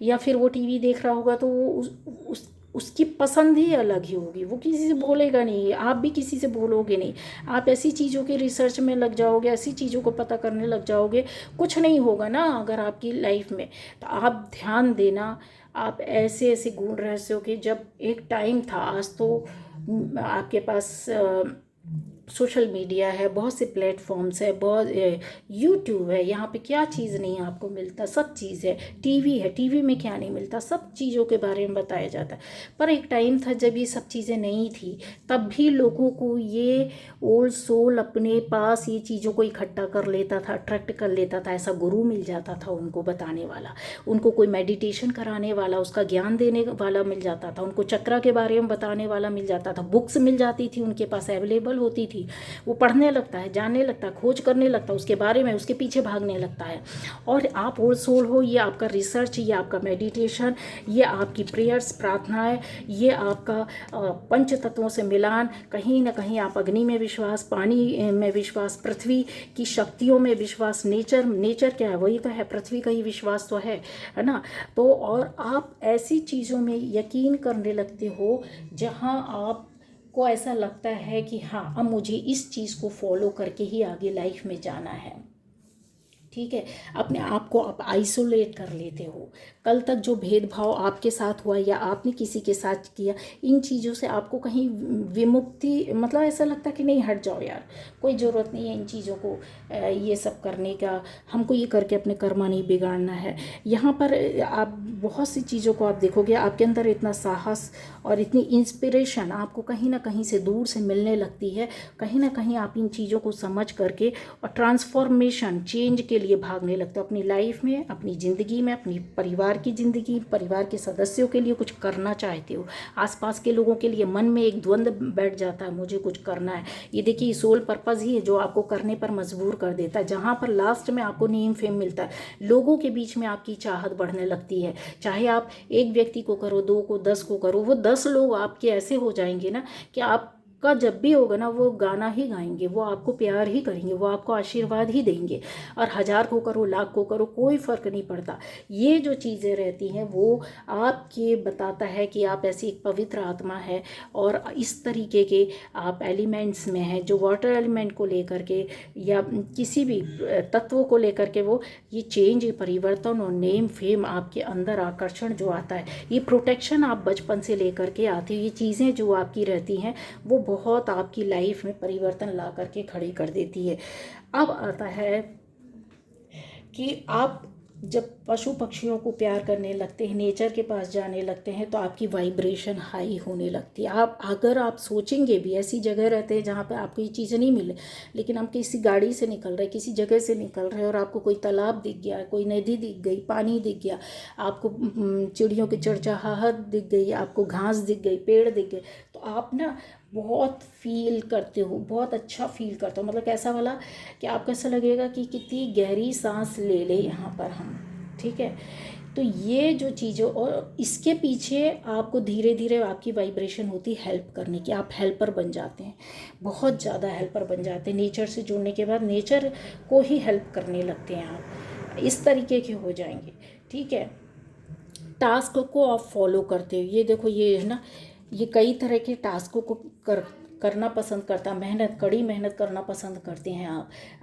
या फिर वो टीवी देख रहा होगा, तो वो उसकी पसंद ही अलग ही होगी, वो किसी से बोलेगा नहीं, आप भी किसी से बोलोगे नहीं। आप ऐसी चीज़ों की रिसर्च में लग जाओगे, ऐसी चीज़ों को पता करने लग जाओगे, कुछ नहीं होगा ना अगर आपकी लाइफ में। तो आप ध्यान देना, आप ऐसे ऐसे गुण रहस्यों के, जब एक टाइम था, आज तो आपके पास सोशल मीडिया है, बहुत से प्लेटफॉर्म्स है, बहुत यूट्यूब है, यहाँ पे क्या चीज़ नहीं आपको मिलता, सब चीज़ है। टीवी है, टीवी में क्या नहीं मिलता, सब चीज़ों के बारे में बताया जाता है। पर एक टाइम था जब ये सब चीज़ें नहीं थी, तब भी लोगों को ये ओल्ड सोल अपने पास ये चीज़ों को इकट्ठा कर लेता था, अट्रैक्ट कर लेता था। ऐसा गुरु मिल जाता था उनको बताने वाला, उनको कोई मेडिटेशन कराने वाला, उसका ज्ञान देने वाला मिल जाता था, उनको चक्रा के बारे में बताने वाला मिल जाता था, बुक्स मिल जाती थी उनके पास, अवेलेबल होती थी। वो पढ़ने लगता है, जानने लगता है, खोज करने लगता है उसके बारे में, उसके पीछे भागने लगता है। और आप ओल्ड सोल हो, ये आपका रिसर्च, ये आपका मेडिटेशन, ये आपकी प्रेयर्स, प्रार्थनाएं, ये आपका पंच तत्वों से मिलान, कहीं ना कहीं आप अग्नि में विश्वास, पानी में विश्वास, पृथ्वी की शक्तियों में विश्वास, नेचर क्या है, वही तो है, पृथ्वी का ही विश्वास तो है ना। तो और आप ऐसी चीज़ों में यकीन करने लगते हो जहाँ आप को ऐसा लगता है कि हाँ, अब मुझे इस चीज़ को फॉलो करके ही आगे लाइफ में जाना है। ठीक है, अपने आप को आप आइसोलेट कर लेते हो। कल तक जो भेदभाव आपके साथ हुआ या आपने किसी के साथ किया, इन चीज़ों से आपको कहीं विमुक्ति, मतलब ऐसा लगता है कि नहीं, हट जाओ यार, कोई ज़रूरत नहीं है इन चीज़ों को, ये सब करने का, हमको ये करके अपने कर्मा नहीं बिगाड़ना है। यहाँ पर आप बहुत सी चीज़ों को आप देखोगे, आपके अंदर इतना साहस और इतनी इंस्पिरेशन आपको कहीं ना कहीं से दूर से मिलने लगती है। कहीं ना कहीं आप इन चीज़ों को समझ करके और ट्रांसफॉर्मेशन, चेंज के लिए भागने लगते हो अपनी लाइफ में, अपनी ज़िंदगी में, अपनी परिवार की ज़िंदगी, परिवार के सदस्यों के लिए कुछ करना चाहते हो। आसपास के लोगों के लिए मन में एक द्वंद्व बैठ जाता है, मुझे कुछ करना है। ये देखिए, सोल पर्पज़ ही है जो आपको करने पर मजबूर कर देता है। जहाँ पर लास्ट में आपको नेम फेम मिलता है, लोगों के बीच में आपकी चाहत बढ़ने लगती है। चाहे आप एक व्यक्ति को करो, 2 को, 10 को करो, वो 10 लोग आपके ऐसे हो जाएंगे ना कि आप का जब भी होगा ना, वो गाना ही गाएंगे, वो आपको प्यार ही करेंगे, वो आपको आशीर्वाद ही देंगे। और 1000 को करो, लाख को करो, कोई फ़र्क नहीं पड़ता। ये जो चीज़ें रहती हैं वो आपके बताता है कि आप ऐसी एक पवित्र आत्मा है और इस तरीके के आप एलिमेंट्स में हैं, जो वाटर एलिमेंट को लेकर के या किसी भी तत्वों को लेकर के वो ये चेंज, ये परिवर्तन और नेम फेम आपके अंदर आकर्षण जो आता है, ये प्रोटेक्शन आप बचपन से लेकर के आते हो, ये चीज़ें जो आपकी रहती हैं वो बहुत आपकी लाइफ में परिवर्तन ला करके खड़ी कर देती है। अब आता है कि आप जब पशु पक्षियों को प्यार करने लगते हैं, नेचर के पास जाने लगते हैं, तो आपकी वाइब्रेशन हाई होने लगती है। आप अगर आप सोचेंगे भी, ऐसी जगह रहते हैं जहाँ पे आपको ये चीज़ें नहीं मिले, लेकिन हम किसी गाड़ी से निकल रहे, किसी जगह से निकल रहे और आपको कोई तालाब दिख गया, कोई नदी दिख गई, पानी दिख गया, आपको चिड़ियों की चहचहाहट दिख गई, आपको घास दिख गई, पेड़ दिख गए, तो आप ना बहुत फील करते हो, बहुत अच्छा फील करते हो। मतलब कैसा वाला कि आपको ऐसा लगेगा कि कितनी गहरी सांस ले ले यहाँ पर हम। ठीक है, तो ये जो चीज़ें, और इसके पीछे आपको धीरे धीरे आपकी वाइब्रेशन होती है हेल्प करने की, आप हेल्पर बन जाते हैं, बहुत ज़्यादा हेल्पर बन जाते हैं। नेचर से जुड़ने के बाद नेचर को ही हेल्प करने लगते हैं आप, इस तरीके के हो जाएंगे। ठीक है, टास्क को आप फॉलो करते हो, ये देखो ये है ना, ये कई तरह के टास्कों को करना पसंद करता, मेहनत, कड़ी मेहनत करना पसंद करते हैं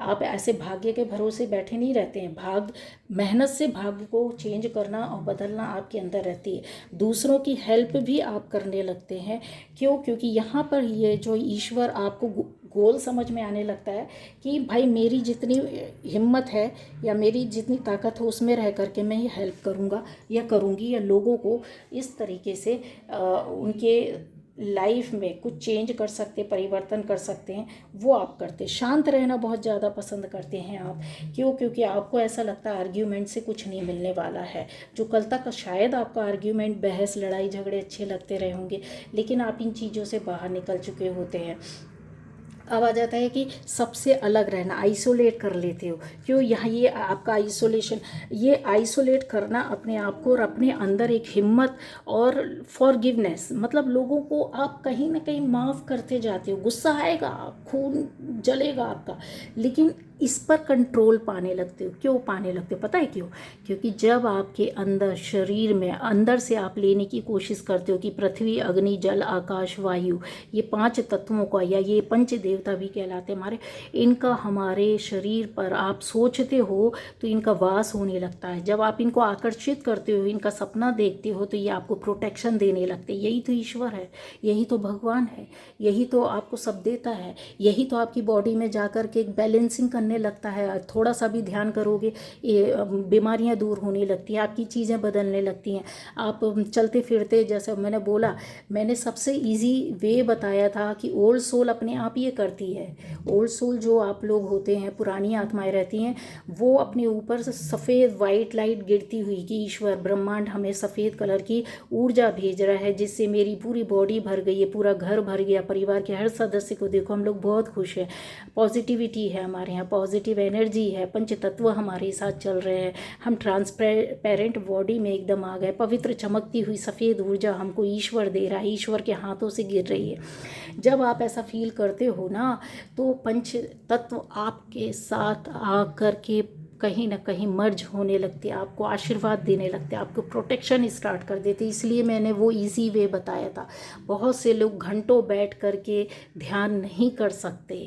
आप ऐसे भाग्य के भरोसे बैठे नहीं रहते हैं। मेहनत से भाग्य को चेंज करना और बदलना आपके अंदर रहती है। दूसरों की हेल्प भी आप करने लगते हैं। क्यों? क्योंकि यहाँ पर ये जो ईश्वर आपको गोल समझ में आने लगता है कि भाई मेरी जितनी हिम्मत है या मेरी जितनी ताकत है उसमें रह करके मैं ये हेल्प करूँगा या करूँगी, या लोगों को इस तरीके से उनके लाइफ में कुछ चेंज कर सकते, परिवर्तन कर सकते हैं, वो आप करते। शांत रहना बहुत ज़्यादा पसंद करते हैं आप। क्यों? क्योंकि आपको ऐसा लगता है आर्ग्यूमेंट से कुछ नहीं मिलने वाला है। जो कल तक शायद आपका आर्ग्यूमेंट, बहस, लड़ाई झगड़े अच्छे लगते रहे होंगे, लेकिन आप इन चीज़ों से बाहर निकल चुके होते हैं। अब आ जाता है कि सबसे अलग रहना, आइसोलेट कर लेते हो। क्यों? यहाँ ये आपका आइसोलेशन, ये आइसोलेट करना अपने आप को और अपने अंदर एक हिम्मत और फॉरगिवनेस, मतलब लोगों को आप कहीं ना कहीं माफ़ करते जाते हो। गुस्सा आएगा, खून जलेगा आपका, लेकिन इस पर कंट्रोल पाने लगते हो। क्यों पाने लगते हो? पता है क्यों? क्योंकि जब आपके अंदर शरीर में अंदर से आप लेने की कोशिश करते हो कि पृथ्वी, अग्नि, जल, आकाश, वायु, ये 5 तत्वों का, या ये पंच देवता भी कहलाते हैं हमारे, इनका हमारे शरीर पर आप सोचते हो तो इनका वास होने लगता है। जब आप इनको आकर्षित करते हो, इनका सपना देखते हो, तो ये आपको प्रोटेक्शन देने लगते हैं। यही तो ईश्वर है, यही तो भगवान है, यही तो आपको सब देता है, यही तो आपकी बॉडी में जाकर के एक बैलेंसिंग करने लगता है। थोड़ा सा भी ध्यान करोगे, ये बीमारियां दूर होने लगती हैं, आपकी चीज़ें बदलने लगती हैं। आप चलते फिरते, जैसे मैंने बोला, मैंने सबसे इजी वे बताया था कि ओल्ड सोल अपने आप ये करती है। ओल्ड सोल जो आप लोग होते हैं, पुरानी आत्माएं रहती हैं, वो अपने ऊपर से सफ़ेद वाइट लाइट गिरती हुई कि ईश्वर ब्रह्मांड हमें सफ़ेद कलर की ऊर्जा भेज रहा है, जिससे मेरी पूरी बॉडी भर गई है, पूरा घर भर गया, परिवार के हर सदस्य को देखो हम लोग बहुत खुश हैं, पॉजिटिविटी है हमारे यहाँ, पॉजिटिव एनर्जी है, पंच तत्व हमारे साथ चल रहे हैं, हम ट्रांसपेरेंट बॉडी में एकदम आ गए, पवित्र चमकती हुई सफ़ेद ऊर्जा हमको ईश्वर दे रहा है, ईश्वर के हाथों से गिर रही है। जब आप ऐसा फील करते हो ना, तो पंच तत्व आपके साथ आकर के कहीं ना कहीं मर्ज होने लगते, आपको आशीर्वाद देने लगते, आपको प्रोटेक्शन स्टार्ट कर देते। इसलिए मैंने वो इजी वे बताया था। बहुत से लोग घंटों बैठ करके ध्यान नहीं कर सकते,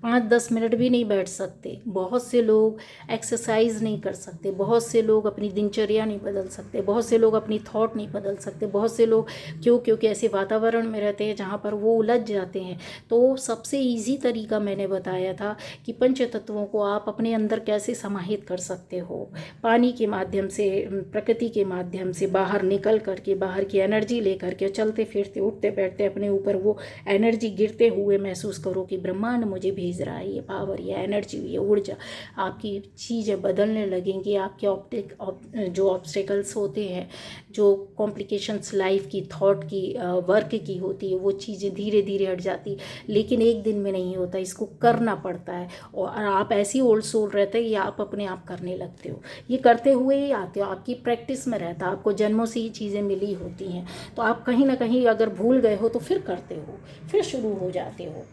5-10 मिनट भी नहीं बैठ सकते, बहुत से लोग एक्सरसाइज नहीं कर सकते, बहुत से लोग अपनी दिनचर्या नहीं बदल सकते, बहुत से लोग अपनी थॉट नहीं बदल सकते, बहुत से लोग क्योंकि ऐसे वातावरण में रहते हैं जहाँ पर वो उलझ जाते हैं। तो सबसे ईजी तरीका मैंने बताया था कि पंच तत्वों को आप अपने अंदर कैसे समाहित कर सकते हो। पानी के माध्यम से, प्रकृति के माध्यम से बाहर निकल करके, बाहर की एनर्जी लेकर के, चलते फिरते, उठते बैठते अपने ऊपर वो एनर्जी गिरते हुए महसूस करो कि ब्रह्मांड मुझे भेज रहा है ये पावर, ये एनर्जी, ये ऊर्जा। आपकी चीज़ें बदलने लगेंगी, आपके जो ऑब्स्टेकल्स होते हैं, जो कॉम्प्लिकेशंस लाइफ की, थॉट की, वर्क की होती है, वो चीज़ें धीरे धीरे हट जाती। लेकिन एक दिन में नहीं होता, इसको करना पड़ता है। और आप ऐसी ओल्ड सोल रहते हैं या आप अपने आप करने लगते हो, ये करते हुए ही आते हो, आपकी प्रैक्टिस में रहता है, आपको जन्मों से ही चीज़ें मिली होती हैं। तो आप कहीं ना कहीं अगर भूल गए हो तो फिर करते हो, फिर शुरू हो जाते हो।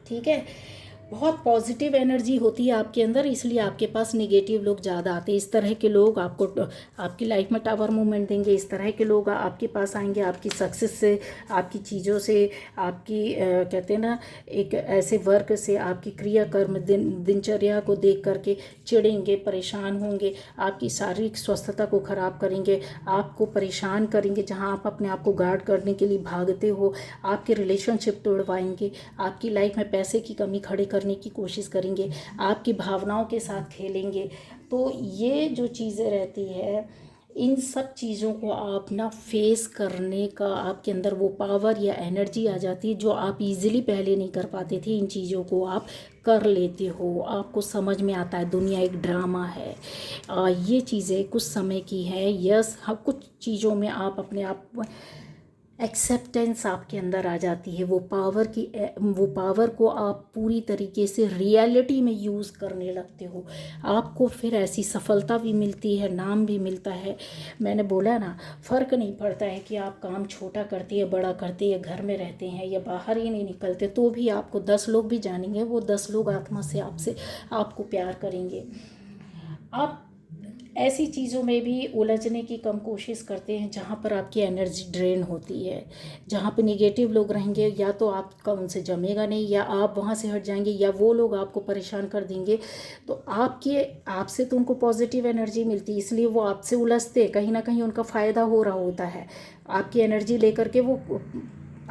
ठीक है, बहुत पॉजिटिव एनर्जी होती है आपके अंदर, इसलिए आपके पास नेगेटिव लोग ज़्यादा आते हैं। इस तरह के लोग आपको आपकी लाइफ में टावर मूवमेंट देंगे, इस तरह के लोग आपके पास आएंगे, आपकी सक्सेस से, आपकी चीज़ों से, आपकी कहते हैं ना, एक ऐसे वर्क से, आपकी क्रियाकर्म, दिनचर्या को देख करके चिढ़ेंगे, परेशान होंगे, आपकी शारीरिक स्वस्थता को ख़राब करेंगे, आपको परेशान करेंगे, जहाँ आप अपने आप को गार्ड करने के लिए भागते हो, आपके रिलेशनशिप तोड़वाएंगे, आपकी लाइफ में पैसे की कमी खड़ी करने की कोशिश करेंगे, आपकी भावनाओं के साथ खेलेंगे। तो ये जो चीज़ें रहती है, इन सब चीज़ों को आप ना फेस करने का आपके अंदर वो पावर या एनर्जी आ जाती है, जो आप इजीली पहले नहीं कर पाते थे। इन चीज़ों को आप कर लेते हो, आपको समझ में आता है दुनिया एक ड्रामा है, ये चीज़ें कुछ समय की है। यस, हाँ, कुछ चीज़ों में आप अपने आप एक्सेप्टेंस आपके अंदर आ जाती है, वो पावर को आप पूरी तरीके से रियलिटी में यूज़ करने लगते हो, आपको फिर ऐसी सफलता भी मिलती है, नाम भी मिलता है। मैंने बोला ना, फ़र्क नहीं पड़ता है कि आप काम छोटा करते या बड़ा करते, या घर में रहते हैं या बाहर ही नहीं निकलते, तो भी आपको 10 लोग भी जानेंगे, वो 10 लोग आत्मा से आपको प्यार करेंगे। आप ऐसी चीज़ों में भी उलझने की कम कोशिश करते हैं जहाँ पर आपकी एनर्जी ड्रेन होती है, जहाँ पे नेगेटिव लोग रहेंगे, या तो आपका उनसे जमेगा नहीं, या आप वहाँ से हट जाएंगे, या वो लोग आपको परेशान कर देंगे। तो आपसे तो उनको पॉजिटिव एनर्जी मिलती है, इसलिए वो आपसे उलझते, कहीं ना कहीं उनका फ़ायदा हो रहा होता है, आपकी एनर्जी लेकर के वो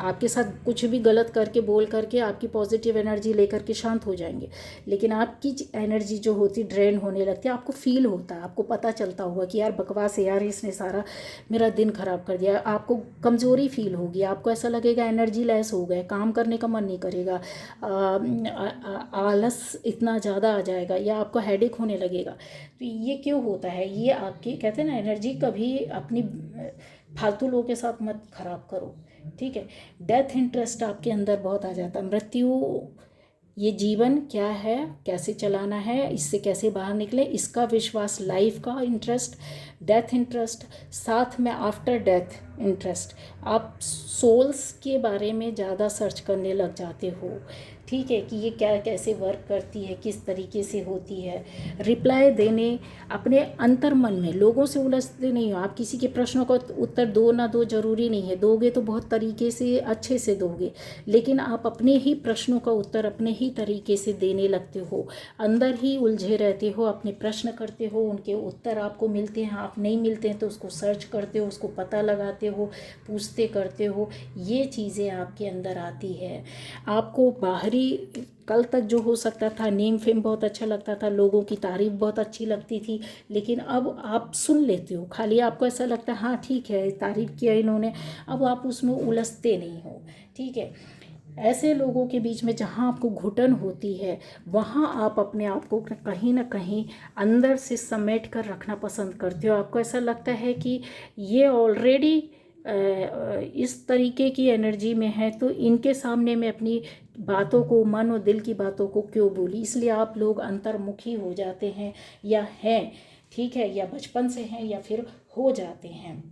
आपके साथ कुछ भी गलत करके, बोल करके आपकी पॉजिटिव एनर्जी लेकर के शांत हो जाएंगे। लेकिन आपकी एनर्जी जो होती ड्रेन होने लगती है, आपको फील होता है, आपको पता चलता होगा कि यार बकवास है, यार इसने सारा मेरा दिन ख़राब कर दिया। आपको कमज़ोरी फील होगी, आपको ऐसा लगेगा एनर्जी लेस हो गए, काम करने का मन नहीं करेगा, आलस इतना ज़्यादा आ जाएगा, या आपको हेडेक होने लगेगा। तो ये क्यों होता है? ये आपकी, कहते हैं ना, एनर्जी कभी अपनी फालतू लोगों के साथ मत ख़राब करो। ठीक है, डेथ इंटरेस्ट आपके अंदर बहुत आ जाता है, मृत्यु, ये जीवन क्या है, कैसे चलाना है, इससे कैसे बाहर निकले, इसका विश्वास, लाइफ का इंटरेस्ट, डेथ इंटरेस्ट, साथ में आफ्टर डेथ इंटरेस्ट। आप सोल्स के बारे में ज़्यादा सर्च करने लग जाते हो, ठीक है, कि ये क्या कैसे वर्क करती है, किस तरीके से होती है। रिप्लाई देने, अपने अंतर मन में लोगों से उलझते नहीं हो आप। किसी के प्रश्नों का उत्तर दो ना दो जरूरी नहीं है, दोगे तो बहुत तरीके से अच्छे से दोगे, लेकिन आप अपने ही प्रश्नों का उत्तर अपने ही तरीके से देने लगते हो, अंदर ही उलझे रहते हो, अपने प्रश्न करते हो, उनके उत्तर आपको मिलते हैं, आप नहीं मिलते हैं तो उसको सर्च करते हो, उसको पता लगाते हो, पूछते करते हो। ये चीज़ें आपके अंदर आती है। आपको बाहरी कल तक जो हो सकता था, नेम फेम बहुत अच्छा लगता था, लोगों की तारीफ बहुत अच्छी लगती थी, लेकिन अब आप सुन लेते हो, खाली आपको ऐसा लगता है हाँ ठीक है तारीफ किया इन्होंने, अब आप उसमें उलझते नहीं हो। ठीक है, ऐसे लोगों के बीच में जहाँ आपको घुटन होती है, वहाँ आप अपने आप को कहीं ना कहीं अंदर से समेट कर रखना पसंद करते हो। आपको ऐसा लगता है कि ये ऑलरेडी इस तरीके की एनर्जी में है, तो इनके सामने मैं अपनी बातों को, मन और दिल की बातों को क्यों बोली। इसलिए आप लोग अंतर्मुखी हो जाते हैं या हैं, ठीक है, या बचपन से हैं या फिर हो जाते हैं।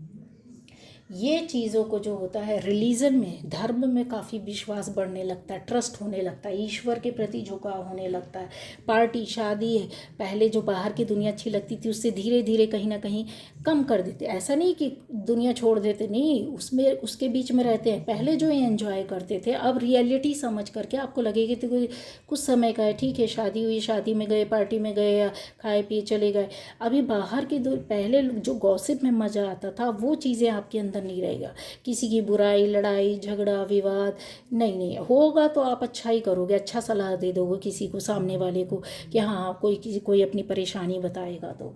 ये चीज़ों को जो होता है रिलीजन में, धर्म में काफ़ी विश्वास बढ़ने लगता है, ट्रस्ट होने लगता है, ईश्वर के प्रति झुकाव होने लगता है। पार्टी शादी, पहले जो बाहर की दुनिया अच्छी लगती थी उससे धीरे धीरे कहीं ना कहीं कम कर देते। ऐसा नहीं कि दुनिया छोड़ देते, नहीं, उसमें उसके बीच में रहते हैं। पहले जो एंजॉय करते थे, अब रियलिटी समझ करके आपको लगेगा कि कुछ समय का है, ठीक है, शादी हुई, शादी में गए, पार्टी में गए, या खाए पिए चले गए। अभी बाहर की पहले जो गॉसिप में मज़ा आता था वो चीज़ें आपके अंदर नहीं रहेगा। किसी की बुराई, लड़ाई झगड़ा विवाद नहीं, नहीं होगा तो आप अच्छा ही करोगे, अच्छा सलाह दे दोगे किसी को, सामने वाले को, कि हाँ कोई अपनी परेशानी बताएगा तो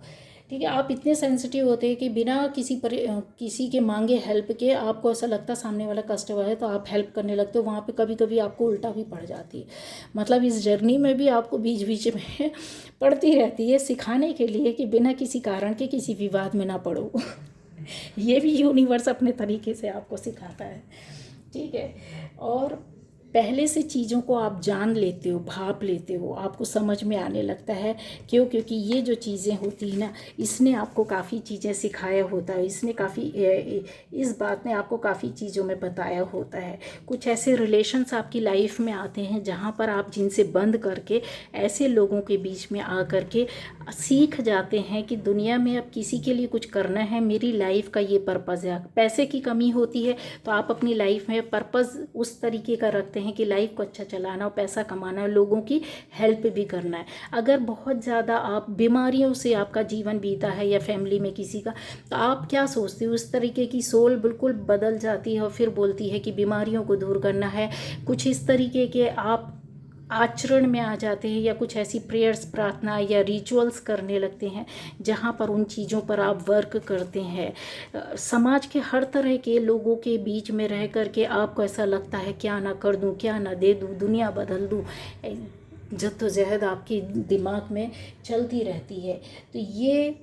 ठीक है। आप इतने सेंसिटिव होते हैं कि बिना किसी के मांगे हेल्प के, आपको ऐसा लगता है सामने वाला कस्टमर है तो आप हेल्प करने लगते हो। वहाँ पे कभी कभी आपको उल्टा भी पड़ जाती है। मतलब इस जर्नी में भी आपको बीच बीच में पड़ती रहती है, सिखाने के लिए कि बिना किसी कारण के किसी विवाद में ना पड़ो। ये भी यूनिवर्स अपने तरीके से आपको सिखाता है। ठीक है, और पहले से चीज़ों को आप जान लेते हो, भाप लेते हो, आपको समझ में आने लगता है। क्यों? क्योंकि ये जो चीज़ें होती हैं ना, इसने आपको काफ़ी चीज़ें सिखाया होता है, इसने काफ़ी इस बात ने आपको काफ़ी चीज़ों में बताया होता है। कुछ ऐसे रिलेशंस आपकी लाइफ में आते हैं जहाँ पर आप जिनसे बंद करके ऐसे लोगों के बीच में आ करके सीख जाते हैं कि दुनिया में अब किसी के लिए कुछ करना है, मेरी लाइफ का ये पर्पज़ है। पैसे की कमी होती है तो आप अपनी लाइफ में पर्पज़ उस तरीके का रखते हैं कि लाइफ को अच्छा चलाना, पैसा कमाना है, लोगों की हेल्प भी करना है। अगर बहुत ज़्यादा आप बीमारियों से आपका जीवन बीता है या फैमिली में किसी का, तो आप क्या सोचते हो, उस तरीके की सोल बिल्कुल बदल जाती है और फिर बोलती है कि बीमारियों को दूर करना है। कुछ इस तरीके के आप आचरण में आ जाते हैं, या कुछ ऐसी प्रेयर्स, प्रार्थना या रिचुअल्स करने लगते हैं जहाँ पर उन चीज़ों पर आप वर्क करते हैं। समाज के हर तरह के लोगों के बीच में रह कर के आपको ऐसा लगता है क्या ना कर दूं, क्या ना दे दूं, दुनिया बदल दूं, जद्दोजहद आपकी दिमाग में चलती रहती है। तो ये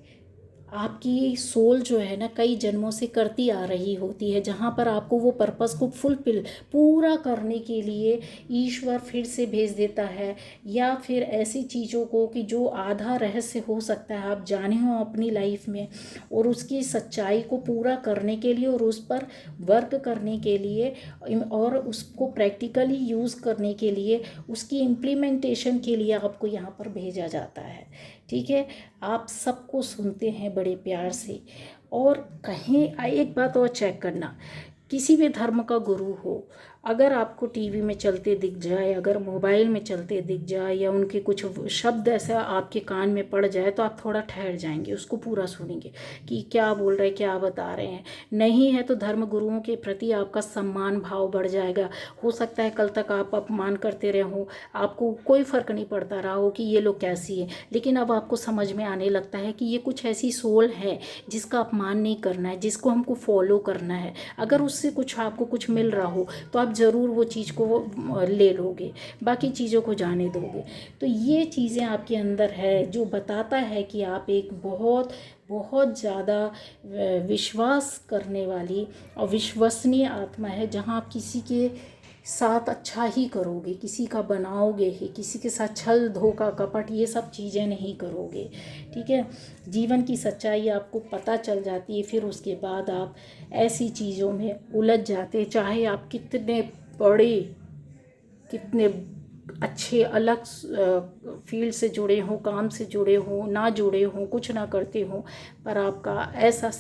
आपकी सोल जो है ना कई जन्मों से करती आ रही होती है, जहाँ पर आपको वो पर्पस को फुलफिल पूरा करने के लिए ईश्वर फिर से भेज देता है, या फिर ऐसी चीज़ों को कि जो आधा रहस्य हो सकता है आप जाने हो अपनी लाइफ में, और उसकी सच्चाई को पूरा करने के लिए और उस पर वर्क करने के लिए और उसको प्रैक्टिकली यूज़ करने के लिए, उसकी इम्प्लीमेंटेशन के लिए आपको यहाँ पर भेजा जाता है। ठीक है, आप सबको सुनते हैं बड़े प्यार से। और कहीं एक बात और चेक करना, किसी भी धर्म का गुरु हो, अगर आपको टीवी में चलते दिख जाए, अगर मोबाइल में चलते दिख जाए, या उनके कुछ शब्द ऐसा आपके कान में पड़ जाए, तो आप थोड़ा ठहर जाएंगे, उसको पूरा सुनेंगे कि क्या बोल रहे हैं, क्या बता रहे हैं। नहीं है तो धर्म गुरुओं के प्रति आपका सम्मान भाव बढ़ जाएगा। हो सकता है कल तक आप अपमान करते रहे हो, आपको कोई फ़र्क नहीं पड़ता रहा हो कि ये लोग कैसी है, लेकिन अब आपको समझ में आने लगता है कि ये कुछ ऐसी सोल है जिसका अपमान नहीं करना है, जिसको हमको फॉलो करना है। अगर उससे कुछ आपको कुछ मिल रहा हो तो आप ज़रूर वो चीज़ को ले लोगे, बाकी चीज़ों को जाने दोगे। तो ये चीज़ें आपके अंदर है जो बताता है कि आप एक बहुत बहुत ज़्यादा विश्वास करने वाली और विश्वसनीय आत्मा है, जहाँ आप किसी के साथ अच्छा ही करोगे, किसी का बनाओगे ही, किसी के साथ छल धोखा कपट ये सब चीज़ें नहीं करोगे। ठीक है, जीवन की सच्चाई आपको पता चल जाती है, फिर उसके बाद आप ऐसी चीज़ों में उलझ जाते, चाहे आप कितने बड़े, कितने अच्छे अलग फील्ड से जुड़े हों, काम से जुड़े हों, ना जुड़े हों, कुछ ना करते हों, पर आपका ऐसा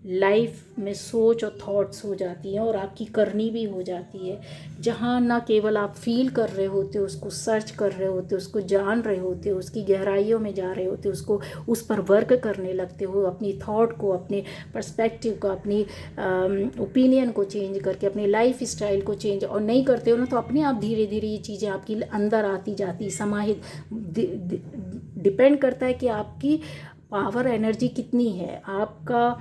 लाइफ में सोच और थॉट्स हो जाती हैं और आपकी करनी भी हो जाती है, जहाँ ना केवल आप फील कर रहे होते हो, उसको सर्च कर रहे होते हो, उसको जान रहे होते हो, उसकी गहराइयों में जा रहे होते हो, उसको उस पर वर्क करने लगते हो, अपनी थॉट को, अपने पर्सपेक्टिव को, अपनी ओपिनियन को चेंज करके अपनी लाइफ स्टाइल को चेंज और नहीं करते हो ना, तो अपने आप धीरे धीरे ये चीज़ें आपकी अंदर आती जाती समाहित डिपेंड करता है कि आपकी पावर एनर्जी कितनी है, आपका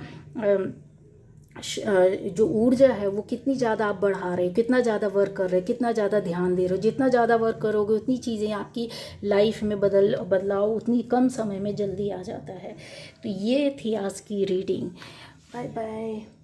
जो ऊर्जा है वो कितनी ज़्यादा आप बढ़ा रहे हो, कितना ज़्यादा वर्क कर रहे हो, कितना ज़्यादा ध्यान दे रहे हो। जितना ज़्यादा वर्क करोगे उतनी चीज़ें आपकी लाइफ में बदलाव उतनी कम समय में जल्दी आ जाता है। तो ये थी आज की रीडिंग। Bye bye.